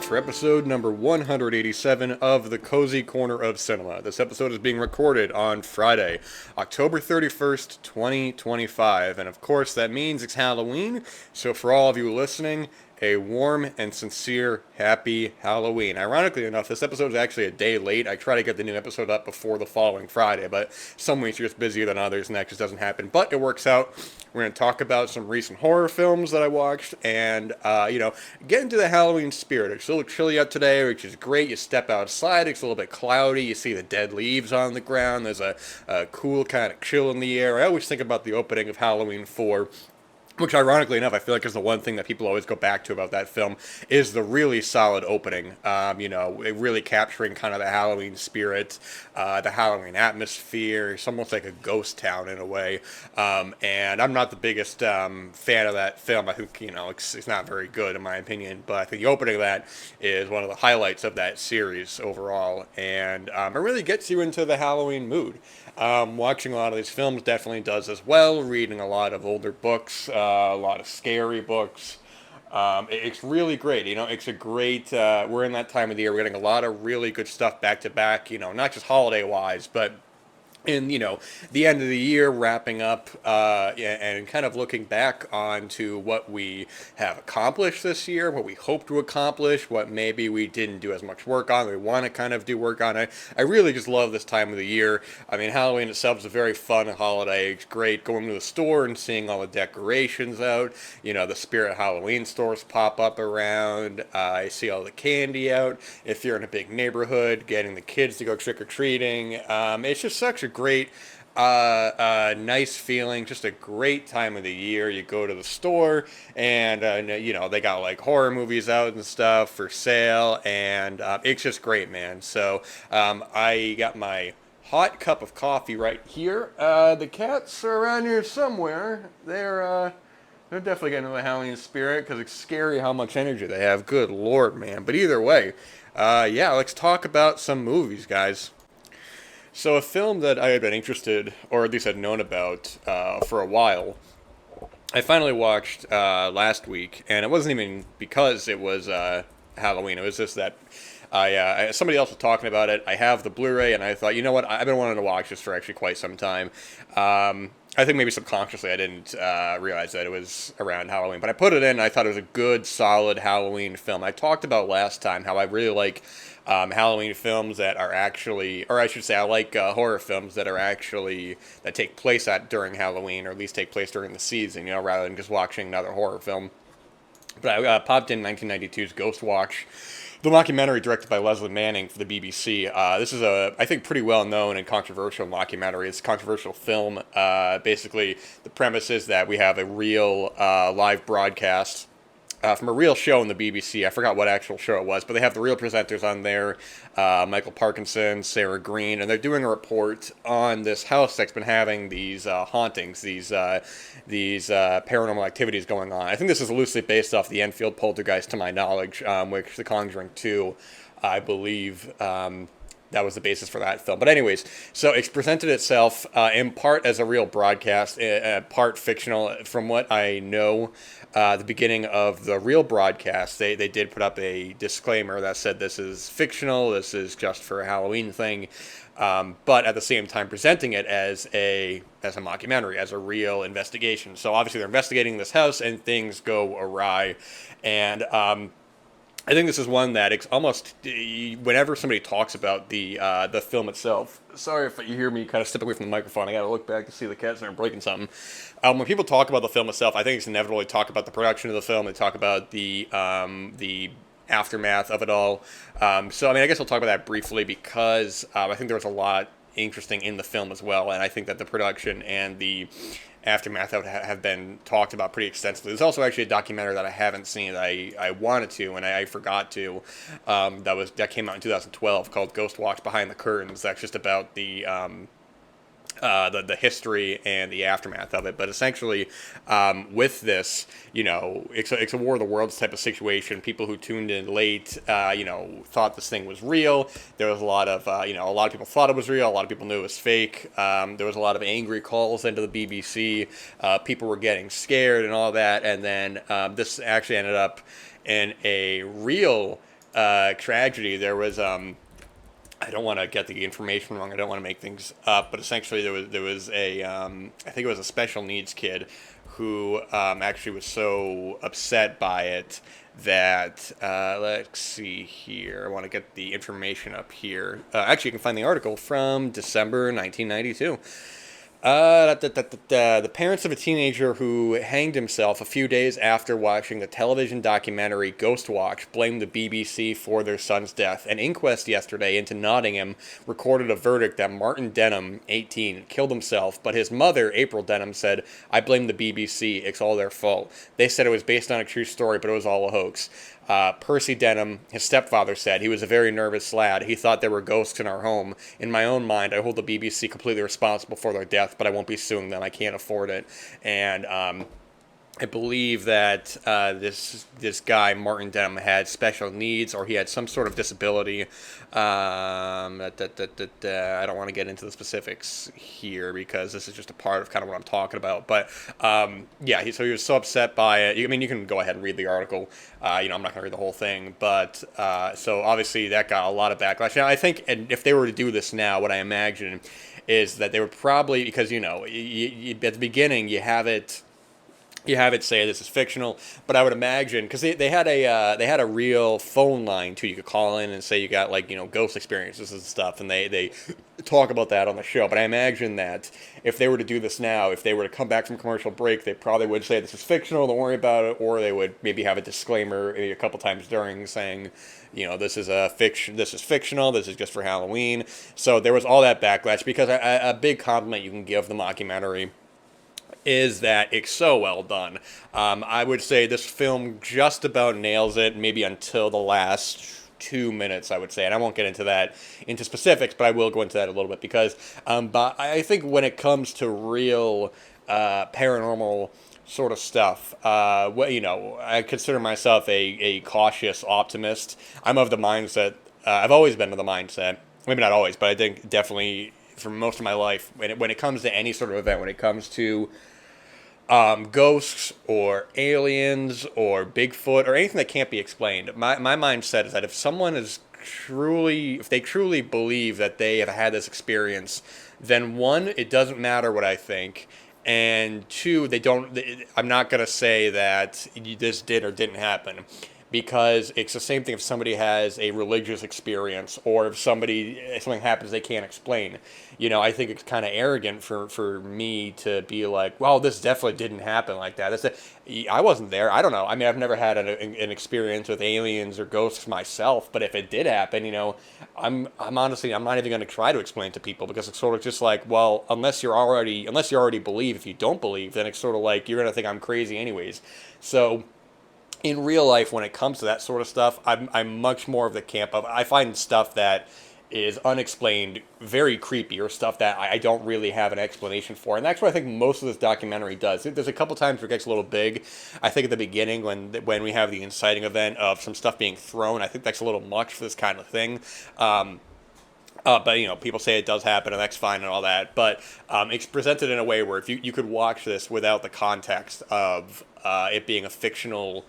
for episode number 187 of the Cozy Corner of Cinema. This episode is being recorded on Friday, October 31st, 2025, and of course that means it's Halloween, so for all of you listening, a warm and sincere happy Halloween. Ironically enough, this episode is actually a day late. I try to get the new episode up before the following Friday, but some weeks are just busier than others, and that just doesn't happen. But it works out. We're going to talk about some recent horror films that I watched, and, get into the Halloween spirit. It's a little chilly out today, which is great. You step outside, it's a little bit cloudy. You see the dead leaves on the ground. There's a cool kind of chill in the air. I always think about the opening of Halloween 4, which, ironically enough, I feel like is the one thing that people always go back to about that film, is the really solid opening. It really capturing kind of the Halloween spirit, the Halloween atmosphere. It's almost like a ghost town in a way. And I'm not the biggest fan of that film. I think, it's not very good in my opinion. But I think the opening of that is one of the highlights of that series overall. And it really gets you into the Halloween mood. Watching a lot of these films definitely does as well. Reading a lot of older books, a lot of scary books. It's really great. It's a great. We're in that time of the year. We're getting a lot of really good stuff back to back. Not just holiday wise, but in the end of the year, wrapping up and kind of looking back onto what we have accomplished this year, what we hope to accomplish, what maybe we didn't do as much work on, we want to kind of do work on. I really just love this time of the year. I mean, Halloween itself is a very fun holiday. It's great going to the store and seeing all the decorations out. The Spirit Halloween stores pop up around. I see all the candy out. If you're in a big neighborhood, getting the kids to go trick-or-treating. It's just such a great, nice feeling, just a great time of the year. You go to the store and, they got like horror movies out and stuff for sale, and it's just great, man. So I got my hot cup of coffee right here. The cats are around here somewhere. They're definitely getting into the Halloween spirit because it's scary how much energy they have. Good Lord, man. But either way, let's talk about some movies, guys. So a film that I had been interested, or at least had known about for a while, I finally watched last week, and it wasn't even because it was Halloween. It was just that somebody else was talking about it. I have the Blu-ray, and I thought, you know what, I've been wanting to watch this for actually quite some time. I think maybe subconsciously I didn't realize that it was around Halloween, but I put it in, and I thought it was a good, solid Halloween film. I talked about last time how I really like Halloween films that are actually, or I should say, I like horror films that take place during Halloween, or at least take place during the season, rather than just watching another horror film. But I popped in 1992's Ghostwatch, the mockumentary directed by Leslie Manning for the BBC. This is I think, pretty well-known and controversial mockumentary. It's a controversial film. Basically, the premise is that we have a real live broadcast from a real show in the BBC. I forgot what actual show it was, but they have the real presenters on there, Michael Parkinson, Sarah Green, and they're doing a report on this house that's been having these hauntings, these paranormal activities going on. I think this is loosely based off the Enfield Poltergeist, to my knowledge, which The Conjuring 2, I believe, that was the basis for that film. But anyways, so it's presented itself in part as a real broadcast, part fictional. From what I know, the beginning of the real broadcast, they did put up a disclaimer that said this is fictional, this is just for a Halloween thing, but at the same time presenting it as a mockumentary, as a real investigation. So obviously they're investigating this house and things go awry, and I think this is one that it's almost, whenever somebody talks about the film itself. Sorry if you hear me kind of step away from the microphone. I got to look back to see the cats aren't breaking something. When people talk about the film itself, I think it's inevitable to talk about the production of the film. They talk about the aftermath of it all. I guess I'll talk about that briefly because I think there was a lot interesting in the film as well, and I think that the production and the aftermath have been talked about pretty extensively. There's also actually a documentary that I haven't seen that I wanted to and I forgot to. That came out in 2012 called Ghostwatch Behind the Curtains. That's just about the history and the aftermath of it. But essentially, with this, it's a War of the Worlds type of situation. People who tuned in late, thought this thing was real. There was a lot of people thought it was real. A lot of people knew it was fake. There was a lot of angry calls into the BBC. People were getting scared and all that. And then this actually ended up in a real tragedy, there was I don't want to get the information wrong. I don't want to make things up, but essentially there was a I think it was a special needs kid who actually was so upset by it that let's see here. I want to get the information up here. Actually, you can find the article from December 1992. The parents of a teenager who hanged himself a few days after watching the television documentary Ghostwatch blamed the BBC for their son's death. An inquest yesterday into Nottingham recorded a verdict that Martin Denham, 18, killed himself, but his mother, April Denham, said, "I blame the BBC, it's all their fault." They said it was based on a true story, but it was all a hoax. Percy Denham, his stepfather, said he was a very nervous lad. He thought there were ghosts in our home. In my own mind, I hold the BBC completely responsible for their death, but I won't be suing them. I can't afford it. And I believe that this guy Martin Denham had special needs, or he had some sort of disability. I don't want to get into the specifics here because this is just a part of kind of what I'm talking about. But yeah, so he was so upset by it. I mean, you can go ahead and read the article. I'm not going to read the whole thing, but so obviously that got a lot of backlash. Now I think, and if they were to do this now, what I imagine is that they would probably, because at the beginning you have it say this is fictional, but I would imagine because they had a real phone line too. You could call in and say you got ghost experiences and stuff, and they talk about that on the show. But I imagine that if they were to do this now, if they were to come back from commercial break, they probably would say this is fictional, don't worry about it, or they would maybe have a disclaimer maybe a couple times during saying, this is this is fictional, this is just for Halloween. So there was all that backlash because a big compliment you can give the mockumentary is that it's so well done. I would say this film just about nails it, maybe until the last 2 minutes, I would say. And I won't get into specifics, but I will go into that a little bit because but I think when it comes to real paranormal sort of stuff, I consider myself a cautious optimist. I'm of the mindset, I've always been of the mindset, maybe not always, but I think definitely for most of my life, when it comes to any sort of event, when it comes to ghosts or aliens or Bigfoot or anything that can't be explained, my mindset is that if they truly believe that they have had this experience, then one, it doesn't matter what I think, and two, I'm not going to say that this did or didn't happen. Because it's the same thing if somebody has a religious experience or if something happens they can't explain. I think it's kind of arrogant for me to be like, well, this definitely didn't happen like that. I wasn't there. I don't know. I mean, I've never had an experience with aliens or ghosts myself, but if it did happen, I'm honestly, I'm not even going to try to explain it to people because it's sort of just like, well, unless you already believe, if you don't believe, then it's sort of like you're going to think I'm crazy anyways. So in real life, when it comes to that sort of stuff, I'm much more of the camp of I find stuff that is unexplained very creepy, or stuff that I don't really have an explanation for. And that's what I think most of this documentary does. There's a couple times where it gets a little big. I think at the beginning when we have the inciting event of some stuff being thrown, I think that's a little much for this kind of thing. But people say it does happen, and that's fine and all that. But it's presented in a way where if you could watch this without the context of it being a fictional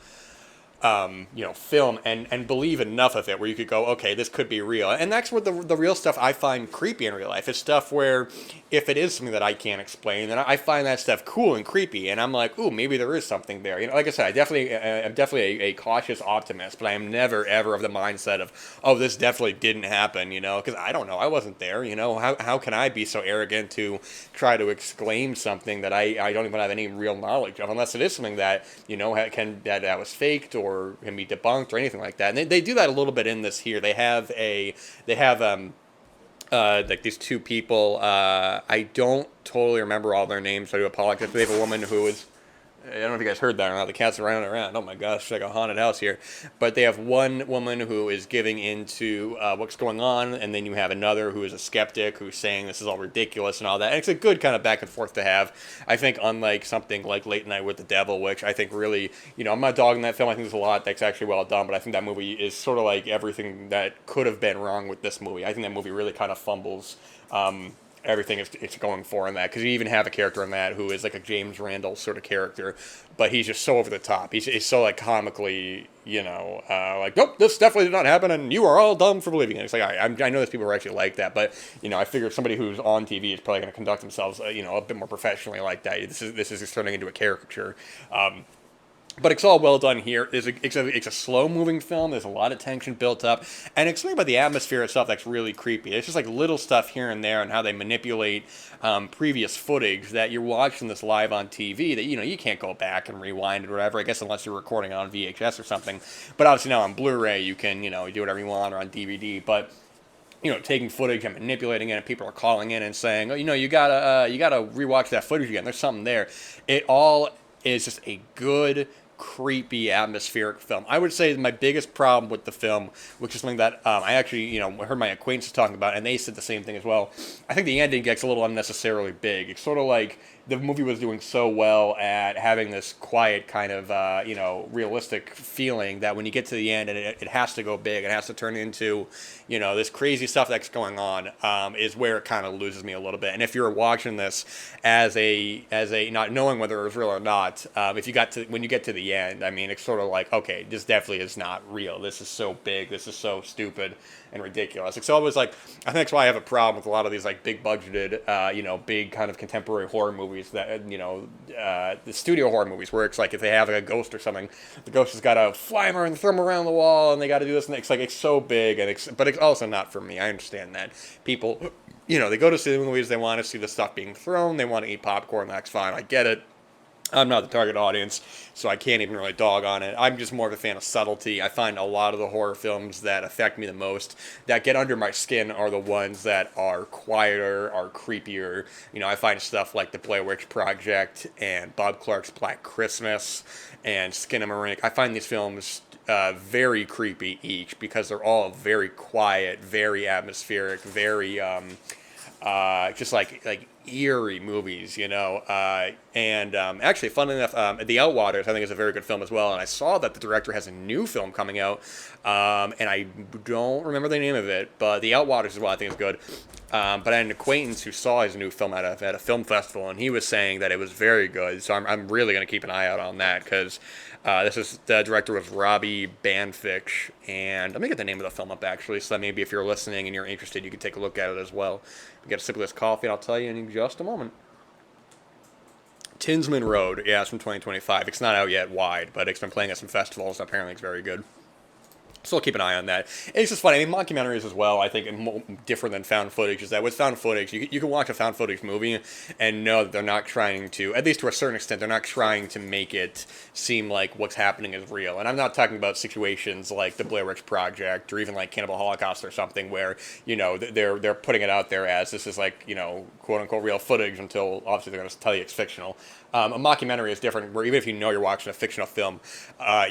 film and believe enough of it where you could go, okay, this could be real. And that's what the real stuff I find creepy in real life. It's stuff where if it is something that I can't explain, then I find that stuff cool and creepy. And I'm like, ooh, maybe there is something there. Like I said, I'm definitely a cautious optimist, but I am never, ever of the mindset of, oh, this definitely didn't happen, because I don't know. I wasn't there, How can I be so arrogant to try to exclaim something that I don't even have any real knowledge of, unless it is something that, that was faked or can be debunked or anything like that. And they do that a little bit in this here. They have like these two people. I don't totally remember all their names, so I do apologize. They have a woman who is, I don't know if you guys heard that or not. The cat's around and around. Oh my gosh, it's like a haunted house here. But they have one woman who is giving into what's going on, and then you have another who is a skeptic who's saying this is all ridiculous and all that. And it's a good kind of back and forth to have. I think unlike something like Late Night with the Devil, which I think really, I'm not dogging that film. I think there's a lot that's actually well done, but I think that movie is sort of like everything that could have been wrong with this movie. I think that movie really kind of fumbles everything it's going for in that, because you even have a character in that who is like a James Randall sort of character, but he's just so over the top. He's so like comically, like, nope, this definitely did not happen, and you are all dumb for believing it. It's like, I know there's people who are actually like that, but I figure somebody who's on TV is probably going to conduct themselves, a bit more professionally like that. This is just turning into a caricature. But it's all well done here. It's a slow-moving film. There's a lot of tension built up. And it's something about the atmosphere itself that's really creepy. It's just like little stuff here and there and how they manipulate previous footage that you're watching this live on TV that, you can't go back and rewind it or whatever, I guess, unless you're recording it on VHS or something. But obviously now on Blu-ray, you can, do whatever you want, or on DVD. But taking footage and manipulating it, and people are calling in and saying, oh, you gotta rewatch that footage again. There's something there. It all is just a good, creepy, atmospheric film. I would say my biggest problem with the film, which is something that I actually, heard my acquaintances talking about, and they said the same thing as well. I think the ending gets a little unnecessarily big. It's sort of like the movie was doing so well at having this quiet kind of, realistic feeling that when you get to the end and it has to go big, it has to turn into, this crazy stuff that's going on, is where it kind of loses me a little bit. And if you're watching this as a not knowing whether it was real or not, when you get to the end, I mean, it's sort of like, okay, this definitely is not real. This is so big. This is so stupid and ridiculous. So it was like, I think that's why I have a problem with a lot of these like big budgeted, big kind of contemporary horror movies that, the studio horror movies where it's like if they have like a ghost or something, the ghost has got to fly them and throw them around the wall, and they got to do this, and it's like, it's so big, but it's also not for me. I understand that people, they go to see the movies, they want to see the stuff being thrown, they want to eat popcorn, that's fine, I get it. I'm not the target audience, so I can't even really dog on it. I'm just more of a fan of subtlety. I find a lot of the horror films that affect me the most, that get under my skin, are the ones that are quieter, are creepier. I find stuff like The Blair Witch Project and Bob Clark's Black Christmas and Skinamarink. I find these films very creepy each, because they're all very quiet, very atmospheric, very just like eerie movies, actually, funnily enough, The Outwaters, I think, is a very good film as well, and I saw that the director has a new film coming out, and I don't remember the name of it, but The Outwaters as well, I think, is good. But I had an acquaintance who saw his new film at a film festival, and he was saying that it was very good, so I'm really going to keep an eye out on that, because the director was Robbie Banfitch, and let me get the name of the film up, actually, so that maybe if you're listening and you're interested, you can take a look at it as well. Get a sip of this coffee, and I'll tell you in just a moment. Tinsman Road, yeah, it's from 2025. It's not out yet wide, but it's been playing at some festivals, and apparently it's very good. So I'll keep an eye on that. And it's just funny. I mean, mockumentaries as well, I think, different than found footage, is that with found footage, you can watch a found footage movie and know that they're not trying to, at least to a certain extent, they're not trying to make it seem like what's happening is real. And I'm not talking about situations like the Blair Witch Project or even like Cannibal Holocaust or something where, they're putting it out there as this is like, quote unquote real footage, until obviously they're going to tell you it's fictional. A mockumentary is different, where even if you're watching a fictional film,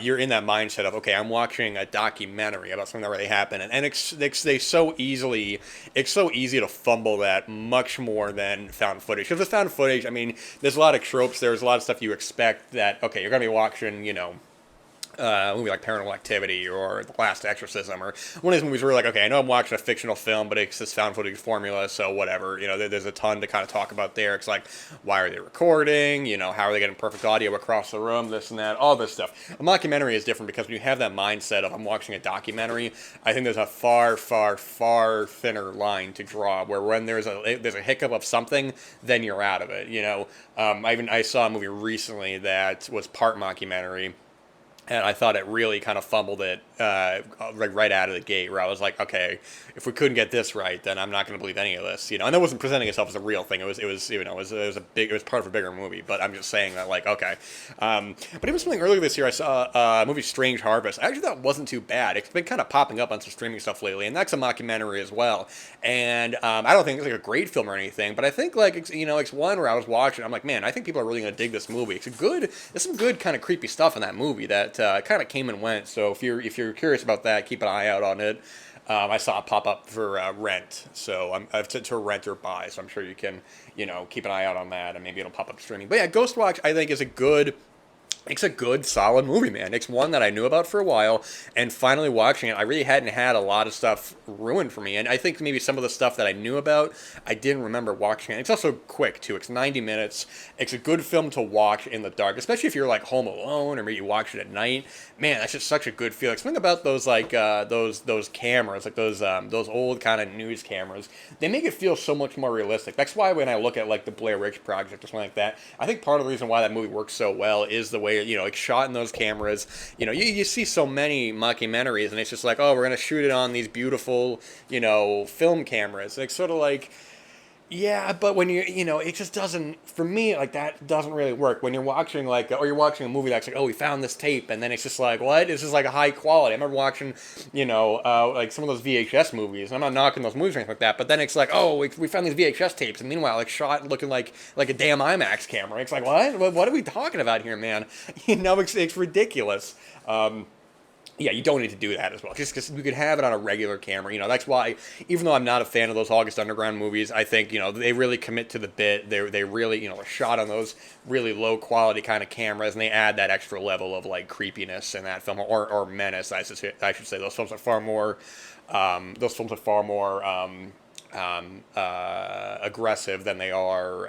you're in that mindset of, okay, I'm watching a documentary about something that really happened, and it's so easy to fumble that much more than found footage. Because with found footage, I mean, there's a lot of tropes, there's a lot of stuff you expect that, okay, you're going to be watching, a movie like Paranormal Activity or The Last Exorcism, or one of these movies where you're like, okay, I know I'm watching a fictional film, but it's this found footage formula, so whatever. There's a ton to kind of talk about there. It's like, why are they recording? How are they getting perfect audio across the room? This and that, all this stuff. A mockumentary is different because when you have that mindset of I'm watching a documentary, I think there's a far, far, far thinner line to draw, where when there's a hiccup of something, then you're out of it. I saw a movie recently that was part mockumentary, and I thought it really kind of fumbled it right out of the gate, where I was like, okay, if we couldn't get this right, then I'm not going to believe any of this, And it wasn't presenting itself as a real thing. It was part of a bigger movie. But I'm just saying that, like, okay. But even something earlier this year, I saw a movie, Strange Harvest. Actually, that wasn't too bad. It's been kind of popping up on some streaming stuff lately, and that's a mockumentary as well. And I don't think it's like a great film or anything, but I think like it's one where I was watching, I'm like, man, I think people are really going to dig this movie. There's some good kind of creepy stuff in that movie that kind of came and went. So if you're curious about that, keep an eye out on it. I saw it pop up for rent, so I've to rent or buy. So I'm sure you can keep an eye out on that, and maybe it'll pop up streaming. But yeah, Ghostwatch I think is a good It's a good, solid movie, man. It's one that I knew about for a while, and finally watching it, I really hadn't had a lot of stuff ruined for me. And I think maybe some of the stuff that I knew about, I didn't remember watching it. It's also quick, too. It's 90 minutes. It's a good film to watch in the dark, especially if you're, like, home alone or maybe you watch it at night. Man, that's just such a good feeling. Something about those, like, those cameras, like those old kind of news cameras, they make it feel so much more realistic. That's why when I look at, like, the Blair Witch Project or something like that, I think part of the reason why that movie works so well is the way, like shot in those cameras. You see so many mockumentaries and it's just like, oh, we're going to shoot it on these beautiful, film cameras. It's sort of like, yeah, but when it just doesn't, for me, like, that doesn't really work. When you're watching, like, or you're watching a movie that's like, oh, we found this tape, and then it's just like, what? This is like a high quality. I remember watching, like some of those VHS movies, and I'm not knocking those movies or anything like that, but then it's like, oh, we found these VHS tapes, and meanwhile, like, shot looking like a damn IMAX camera. It's like, what? What are we talking about here, man? It's ridiculous. Yeah, you don't need to do that as well. Just because you could have it on a regular camera. That's why, even though I'm not a fan of those August Underground movies, I think, they really commit to the bit. They really, are shot on those really low quality kind of cameras, and they add that extra level of, like, creepiness in that film, or menace, I should say. Those films are far more, aggressive than they are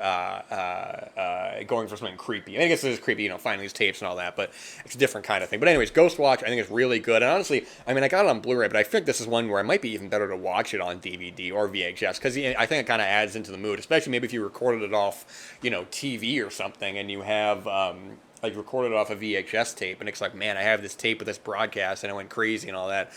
going for something creepy. I guess it is creepy, finding these tapes and all that, but it's a different kind of thing. But anyways, Ghostwatch, I think is really good. And honestly, I mean, I got it on Blu-ray, but I think this is one where it might be even better to watch it on DVD or VHS, because I think it kind of adds into the mood, especially maybe if you recorded it off, TV or something, and you have, like, recorded it off a VHS tape, and it's like, man, I have this tape of this broadcast, and I went crazy and all that.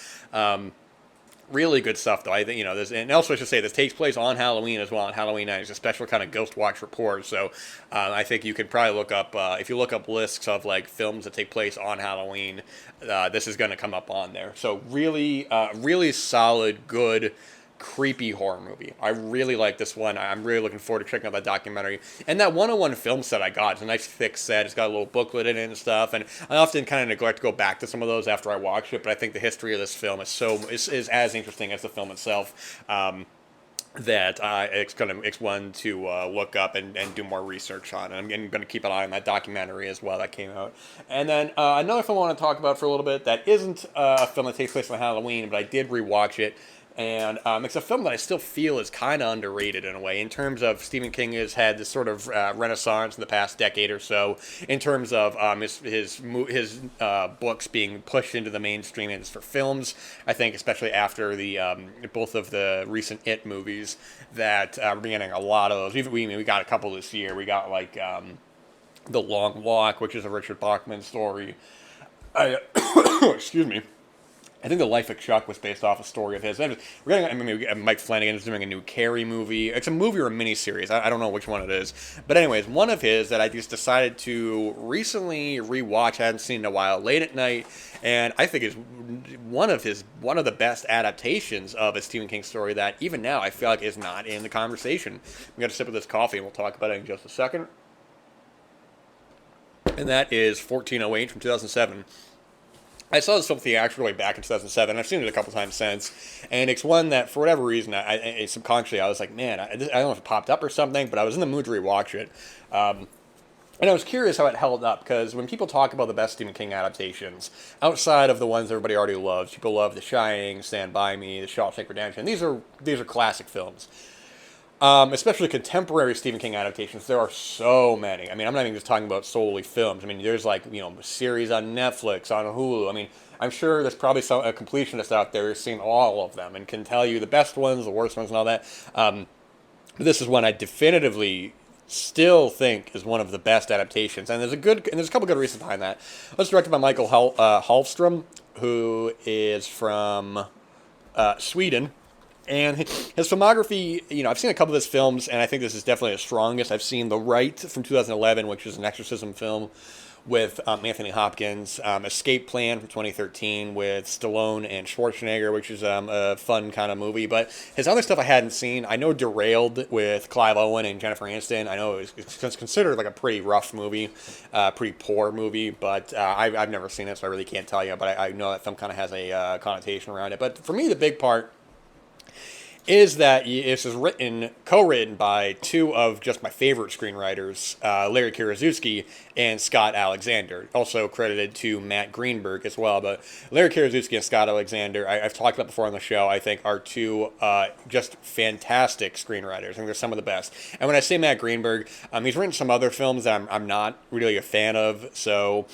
Really good stuff, though. I think, this, and also I should say, this takes place on Halloween as well. On Halloween night, it's a special kind of Ghostwatch report. So I think you could probably look up, if you look up lists of, like, films that take place on Halloween, this is going to come up on there. So really, really solid, good, creepy horror movie. I really like this one. I'm really looking forward to checking out that documentary. And that 101 film set I got, it's a nice thick set. It's got a little booklet in it and stuff. And I often kind of neglect to go back to some of those after I watch it, but I think the history of this film is is as interesting as the film itself. That it's one to look up and do more research on. And I'm going to keep an eye on that documentary as well that came out. And then another film I want to talk about for a little bit that isn't a film that takes place on Halloween, but I did rewatch it. And it's a film that I still feel is kind of underrated in a way, in terms of Stephen King has had this sort of renaissance in the past decade or so, in terms of his books being pushed into the mainstream and for films. I think especially after the both of the recent It movies that we're getting a lot of those. We got a couple this year. We got like The Long Walk, which is a Richard Bachman story. Excuse me. I think The Life of Chuck was based off a story of his. Mike Flanagan is doing a new Carrie movie. It's a movie or a miniseries. I don't know which one it is. But anyways, one of his that I just decided to recently rewatch. I hadn't seen in a while, late at night, and I think is one of the best adaptations of a Stephen King story that even now I feel like is not in the conversation. I'm going to sip of this coffee and we'll talk about it in just a second. And that is 1408 from 2007. I saw this film theatrically back in 2007. I've seen it a couple times since, and it's one that, for whatever reason, I subconsciously I was like, man, I don't know if it popped up or something, but I was in the mood to rewatch it. And I was curious how it held up, because when people talk about the best Stephen King adaptations, outside of the ones everybody already loves, people love The Shining, Stand By Me, The Shawshank Redemption. These are classic films. Especially contemporary Stephen King adaptations, there are so many. I mean, I'm not even just talking about solely films. I mean, there's like, series on Netflix, on Hulu. I mean, I'm sure there's probably a completionist out there who's seen all of them and can tell you the best ones, the worst ones, and all that. But this is one I definitively still think is one of the best adaptations, and there's a couple good reasons behind that. It's directed by Michael Hallström, who is from Sweden. And his filmography, I've seen a couple of his films, and I think this is definitely his strongest. I've seen The Rite from 2011, which is an exorcism film with Anthony Hopkins. Escape Plan from 2013 with Stallone and Schwarzenegger, which is a fun kind of movie. But his other stuff I hadn't seen. I know Derailed with Clive Owen and Jennifer Aniston. I know it's considered like a pretty rough movie, pretty poor movie, but I've never seen it, so I really can't tell you. But I know that film kind of has a connotation around it. But for me, the big part is that this is co-written by two of just my favorite screenwriters, Larry Karaszewski and Scott Alexander. Also credited to Matt Greenberg as well. But Larry Karaszewski and Scott Alexander, I've talked about before on the show, I think are two just fantastic screenwriters. I think they're some of the best. And when I say Matt Greenberg, he's written some other films that I'm not really a fan of. So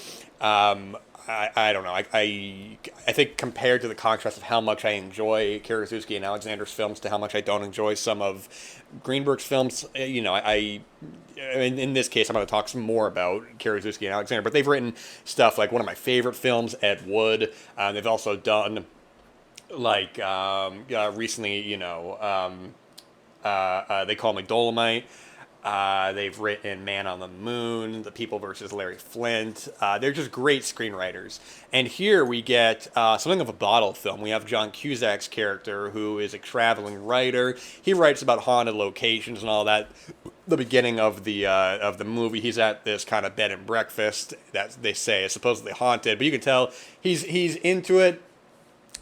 I don't know. I think compared to the contrast of how much I enjoy Karaszewski and Alexander's films to how much I don't enjoy some of Greenberg's films, in this case, I'm going to talk some more about Karaszewski and Alexander, but they've written stuff like one of my favorite films, Ed Wood. They've also done, like, recently, They Call Me Dolomite. They've written Man on the Moon, The People versus Larry Flint. They're just great screenwriters. And here we get something of a bottle film. We have John Cusack's character, who is a traveling writer. He writes about haunted locations and all that. The beginning of the movie, he's at this kind of bed and breakfast that they say is supposedly haunted, but you can tell he's into it.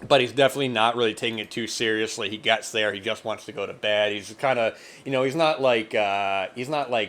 But he's definitely not really taking it too seriously. He gets there, he just wants to go to bed. He's kind of, he's not like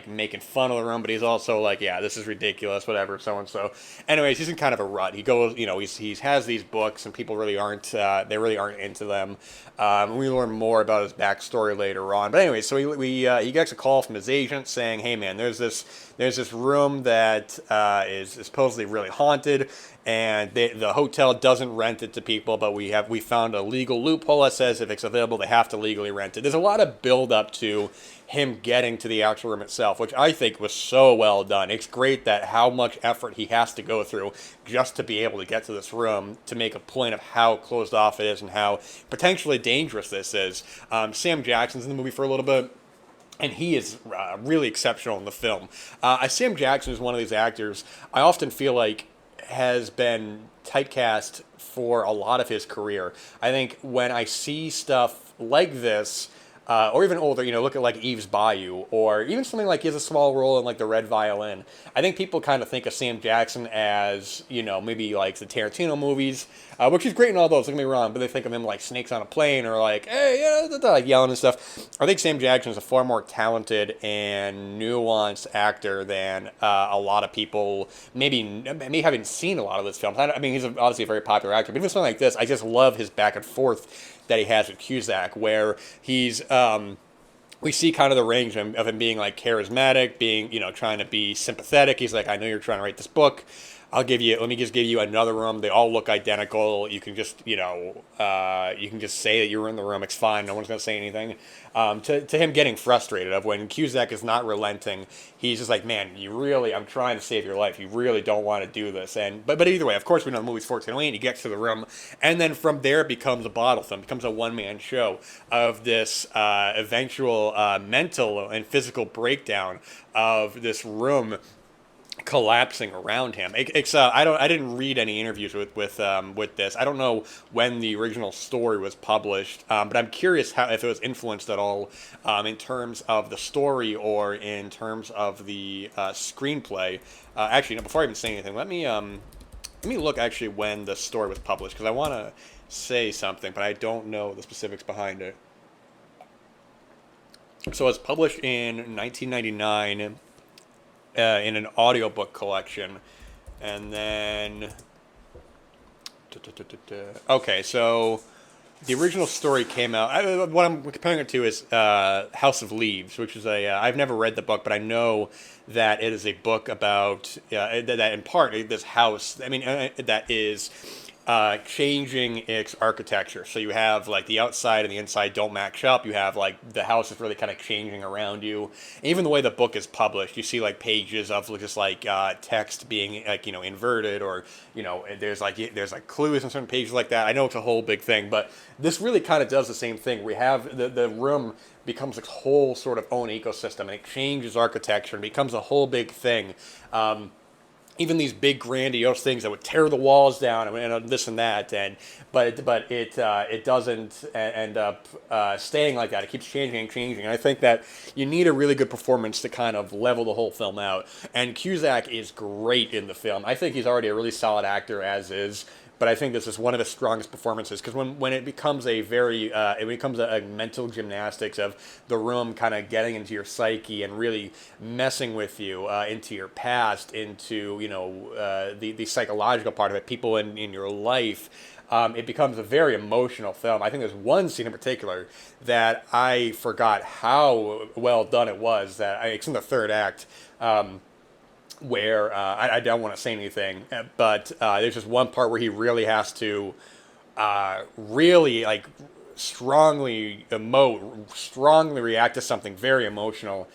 making fun of the room, but he's also like, yeah, this is ridiculous, whatever, so and so. Anyways, he's in kind of a rut. He goes, he has these books, and people really aren't, they really aren't into them. We learn more about his backstory later on. But anyway, so he gets a call from his agent saying, hey man, there's this room that is supposedly really haunted, and the hotel doesn't rent it to people, but we found a legal loophole that says if it's available, they have to legally rent it. There's a lot of build up to him getting to the actual room itself, which I think was so well done. It's great that how much effort he has to go through just to be able to get to this room, to make a point of how closed off it is and how potentially dangerous this is. Sam Jackson's in the movie for a little bit, and he is really exceptional in the film. Sam Jackson is one of these actors I often feel like has been typecast for a lot of his career. I think when I see stuff like this, or even older, look at like Eve's Bayou, or even something like he has a small role in like The Red Violin. I think people kind of think of Sam Jackson as, maybe like the Tarantino movies, which he's great in all those, don't get me wrong, but they think of him like Snakes on a Plane, or like, hey, like yelling and stuff. I think Sam Jackson is a far more talented and nuanced actor than a lot of people maybe haven't seen a lot of his films. I mean, he's obviously a very popular actor, but even something like this, I just love his back and forth that he has with Cusack, where he's we see kind of the range of him being like charismatic, being trying to be sympathetic. He's like, I know you're trying to write this book. Let me just give you another room. They all look identical. You can just, you can just say that you were in the room. It's fine. No one's going to say anything. To him getting frustrated of when Cusack is not relenting, he's just like, man, I'm trying to save your life. You really don't want to do this. But either way, of course, we know the movie's 1408. He gets to the room, and then from there it becomes a bottle film. It becomes a one-man show of this eventual mental and physical breakdown of this room collapsing around him. I didn't read any interviews with this. I don't know when the original story was published, but I'm curious if it was influenced at all in terms of the story or in terms of the screenplay. Actually, no, before I even say anything, let me look actually when the story was published, because I want to say something, but I don't know the specifics behind it. So it was published in 1999. In an audiobook collection, and then okay, so the original story came out. What I'm comparing it to is House of Leaves, which is I've never read the book, but I know that it is a book about that in part this house. I mean, that is changing its architecture. So you have like the outside and the inside don't match up. You have like the house is really kind of changing around you. And even the way the book is published, you see like pages of just like text being like inverted, or there's like clues in certain pages like that. I know it's a whole big thing, but this really kind of does the same thing. We have the room becomes a whole sort of own ecosystem, and it changes architecture and becomes a whole big thing. Even these big grandiose things that would tear the walls down and this and that, but it doesn't end up staying like that. It keeps changing and changing. And I think that you need a really good performance to kind of level the whole film out. And Cusack is great in the film. I think he's already a really solid actor as is, but I think this is one of the strongest performances because when it becomes a very it becomes a mental gymnastics of the room kind of getting into your psyche and really messing with you into your past, into the psychological part of it, people in your life. It becomes a very emotional film. I think there's one scene in particular that I forgot how well done it was. It's in the third act. Where I don't want to say anything, but there's just one part where he really has to really like strongly emote, strongly react to something very emotional.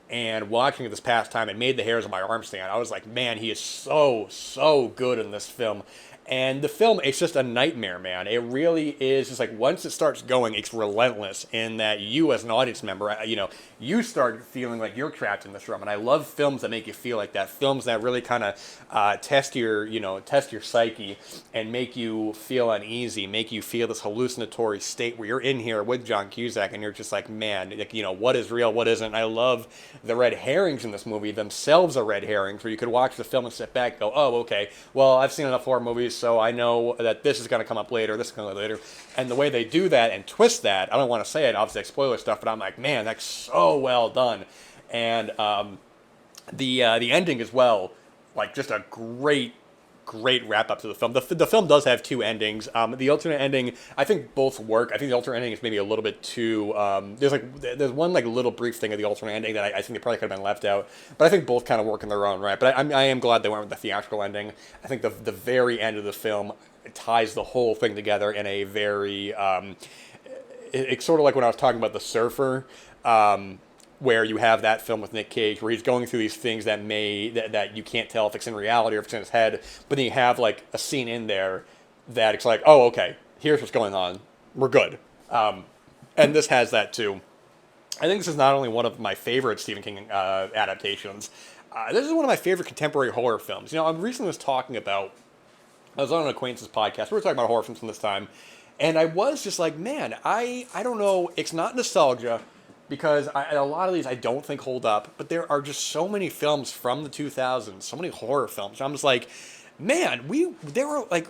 And watching it this past time, it made the hairs on my arm stand. I was like, man, he is so good in this film. And the film, it's just a nightmare, man. It really is just like once it starts going, it's relentless in that you as an audience member, you start feeling like you're trapped in this room. And I love films that make you feel like that. Films that really kind of test your psyche and make you feel uneasy, make you feel this hallucinatory state where you're in here with John Cusack and you're just like, man, what is real, what isn't. I love the red herrings in this movie themselves are red herrings where you could watch the film and sit back and go, oh, okay, well, I've seen enough horror movies, so I know that this is going to come up later, this is going to come up later. And the way they do that and twist that, I don't want to say it, obviously, like spoiler stuff, but I'm like, man, that's so well done. And the ending as well, like just a great wrap up to the film. The film does have two endings. The alternate ending, I think both work. I think the alternate ending is maybe a little bit too. There's one like little brief thing of the alternate ending that I think they probably could have been left out. But I think both kind of work in their own right. But I am glad they went with the theatrical ending. I think the very end of the film ties the whole thing together in a very. It's sort of like when I was talking about The Surfer. Where you have that film with Nick Cage, where he's going through these things that you can't tell if it's in reality or if it's in his head, but then you have like a scene in there that it's like, oh, okay, here's what's going on, we're good. And this has that too. I think this is not only one of my favorite Stephen King adaptations, this is one of my favorite contemporary horror films. I recently was talking about, I was on an acquaintance's podcast, we were talking about horror films from this time, and I was just like, man, I don't know, it's not nostalgia, because a lot of these I don't think hold up, but there are just so many films from the 2000s, so many horror films. I'm just like, man, there were like,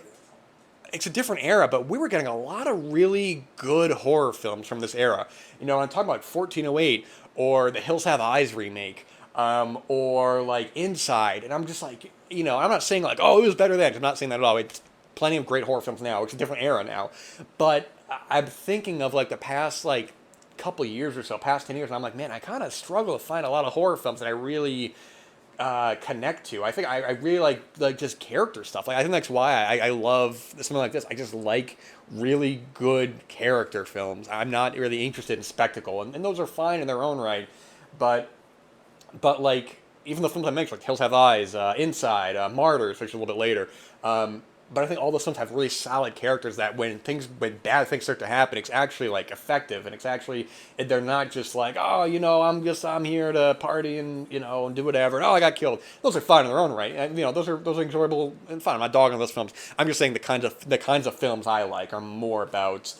it's a different era, but we were getting a lot of really good horror films from this era. I'm talking about 1408 or the Hills Have Eyes remake, or like Inside, and I'm just like, I'm not saying like, oh, it was better then. I'm not saying that at all. It's plenty of great horror films now. It's a different era now, but I'm thinking of like the past like couple years or so, past 10 years, and I'm like, man, I kind of struggle to find a lot of horror films that I really connect to. I think I really like just character stuff. Like I think that's why I love something like this. I just like really good character films. I'm not really interested in spectacle, and those are fine in their own right, but like even the films I mentioned, like Hills Have Eyes, Inside, Martyrs, which is a little bit later. But I think all those films have really solid characters that when bad things start to happen, it's actually like effective, and it's actually, they're not just like, oh, I'm here to party and and do whatever. And, oh, I got killed. Those are fine in their own right, and those are enjoyable and fun. I'm not dogging those films. I'm just saying the kinds of films I like are more about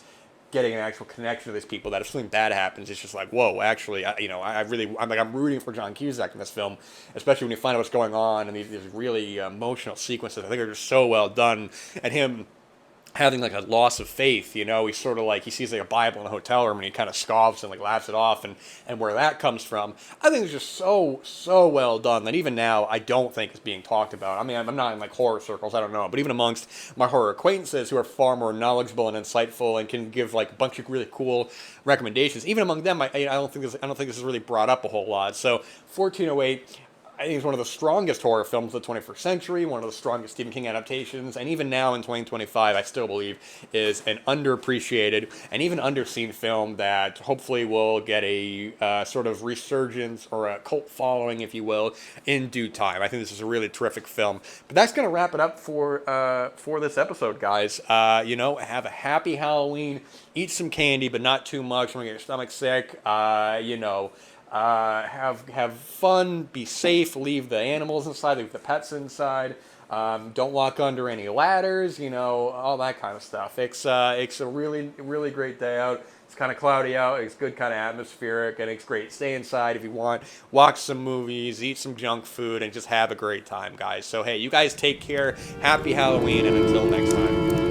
getting an actual connection to these people, that if something bad happens, it's just like, whoa, actually, I'm rooting for John Cusack in this film, especially when you find out what's going on and these really emotional sequences. I think they're just so well done. And him having like a loss of faith, he's sort of like, he sees like a Bible in a hotel room and he kind of scoffs and like laughs it off, and where that comes from, I think it's just so well done that even now I don't think it's being talked about. I mean, I'm not in like horror circles, I don't know, but even amongst my horror acquaintances who are far more knowledgeable and insightful and can give like a bunch of really cool recommendations, even among them, I don't think this is really brought up a whole lot. So 1408, I think it's one of the strongest horror films of the 21st century, one of the strongest Stephen King adaptations, and even now in 2025, I still believe is an underappreciated and even underseen film that hopefully will get a sort of resurgence or a cult following, if you will, in due time. I think this is a really terrific film. But that's going to wrap it up for this episode, guys. Have a happy Halloween. Eat some candy, but not too much. Don't get your stomach sick. Have fun, be safe, leave the animals inside, leave the pets inside, don't walk under any ladders, all that kind of stuff. It's a really, really great day out. It's kind of cloudy out. It's good, kind of atmospheric, and it's great. Stay inside if you want. Watch some movies, eat some junk food, and just have a great time, guys. So, hey, you guys take care. Happy Halloween, and until next time.